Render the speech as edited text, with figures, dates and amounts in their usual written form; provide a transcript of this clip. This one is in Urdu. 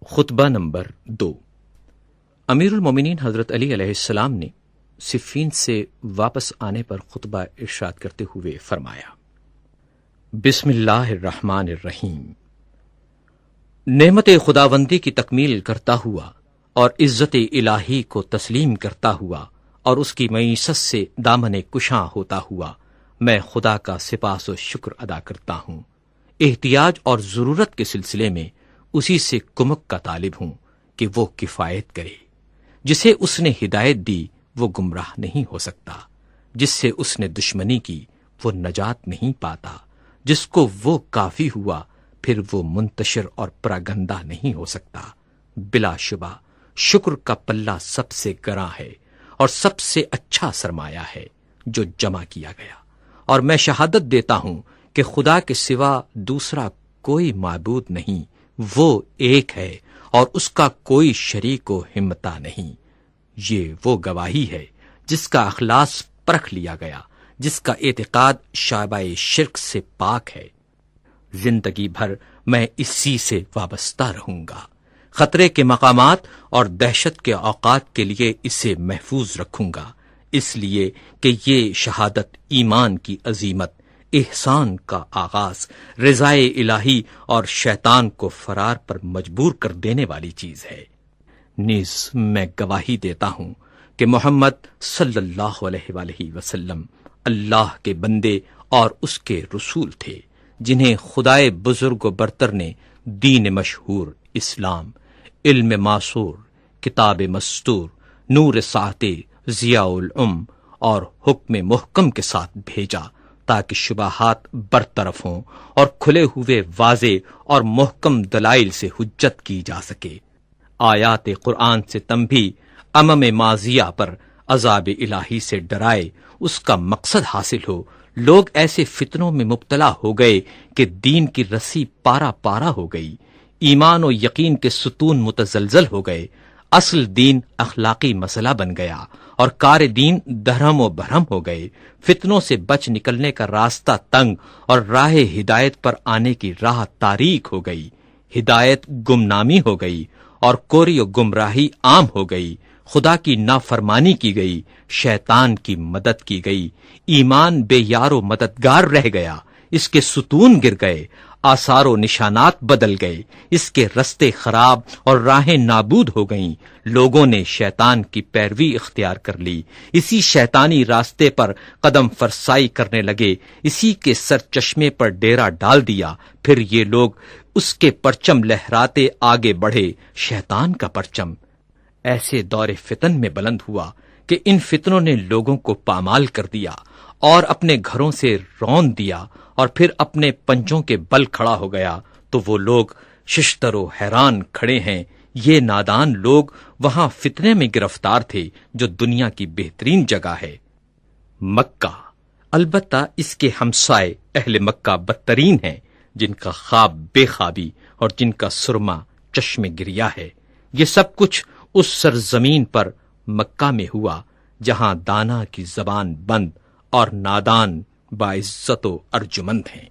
خطبہ نمبر 2۔ امیر المومنین حضرت علی علیہ السلام نے صفین سے واپس آنے پر خطبہ ارشاد کرتے ہوئے فرمایا: بسم اللہ الرحمن الرحیم۔ نعمت خداوندی کی تکمیل کرتا ہوا اور عزت الہی کو تسلیم کرتا ہوا اور اس کی معیشت سے دامن کشاں ہوتا ہوا میں خدا کا سپاس و شکر ادا کرتا ہوں۔ احتیاج اور ضرورت کے سلسلے میں اسی سے کمک کا طالب ہوں کہ وہ کفایت کرے۔ جسے اس نے ہدایت دی وہ گمراہ نہیں ہو سکتا، جس سے اس نے دشمنی کی وہ نجات نہیں پاتا، جس کو وہ کافی ہوا پھر وہ منتشر اور پراگندہ نہیں ہو سکتا۔ بلا شبہ شکر کا پلہ سب سے گراں ہے اور سب سے اچھا سرمایہ ہے جو جمع کیا گیا، اور میں شہادت دیتا ہوں کہ خدا کے سوا دوسرا کوئی معبود نہیں، وہ ایک ہے اور اس کا کوئی شریک و ہمتا نہیں۔ یہ وہ گواہی ہے جس کا اخلاص پرکھ لیا گیا، جس کا اعتقاد شعبہ شرک سے پاک ہے۔ زندگی بھر میں اسی سے وابستہ رہوں گا، خطرے کے مقامات اور دہشت کے اوقات کے لیے اسے محفوظ رکھوں گا، اس لیے کہ یہ شہادت ایمان کی عظیمت، احسان کا آغاز، رضائے الہی اور شیطان کو فرار پر مجبور کر دینے والی چیز ہے۔ نیز میں گواہی دیتا ہوں کہ محمد صلی اللہ علیہ وآلہ وسلم اللہ کے بندے اور اس کے رسول تھے، جنہیں خدائے بزرگ و برتر نے دین مشہور اسلام، علم معصور، کتاب مستور، نور ساطع، ضیاء العم اور حکم محکم کے ساتھ بھیجا تاکہ شبہات برطرف ہوں اور کھلے ہوئے واضح اور محکم دلائل سے حجت کی جا سکے۔ آیات قرآن سے تنبیہ امم ماضیہ پر عذاب الہی سے ڈرائے، اس کا مقصد حاصل ہو۔ لوگ ایسے فتنوں میں مبتلا ہو گئے کہ دین کی رسی پارا پارا ہو گئی، ایمان و یقین کے ستون متزلزل ہو گئے، اصل دین اخلاقی مسئلہ بن گیا اور کار دین دھرم و بھرم ہو گئے۔ فتنوں سے بچ نکلنے کا راستہ تنگ اور راہ ہدایت پر آنے کی راہ تاریک ہو گئی، ہدایت گمنامی ہو گئی اور کوری و گمراہی عام ہو گئی، خدا کی نافرمانی کی گئی، شیطان کی مدد کی گئی، ایمان بے یار و مددگار رہ گیا، اس کے ستون گر گئے، آثار و نشانات بدل گئے، اس کے رستے خراب اور راہیں نابود ہو گئیں۔ لوگوں نے شیطان کی پیروی اختیار کر لی، اسی شیطانی راستے پر قدم فرسائی کرنے لگے، اسی کے سر چشمے پر ڈیرا ڈال دیا، پھر یہ لوگ اس کے پرچم لہراتے آگے بڑھے، شیطان کا پرچم ایسے دور فتن میں بلند ہوا کہ ان فتنوں نے لوگوں کو پامال کر دیا اور اپنے گھروں سے رون دیا، اور پھر اپنے پنجوں کے بل کھڑا ہو گیا تو وہ لوگ ششتر و حیران کھڑے ہیں۔ یہ نادان لوگ وہاں فتنے میں گرفتار تھے جو دنیا کی بہترین جگہ ہے، مکہ۔ البتہ اس کے ہمسائے اہل مکہ بدترین ہیں، جن کا خواب بے خوابی اور جن کا سرما چشم گریا ہے۔ یہ سب کچھ اس سرزمین پر مکہ میں ہوا جہاں دانا کی زبان بند اور نادان باعزت و ارجمند ہیں۔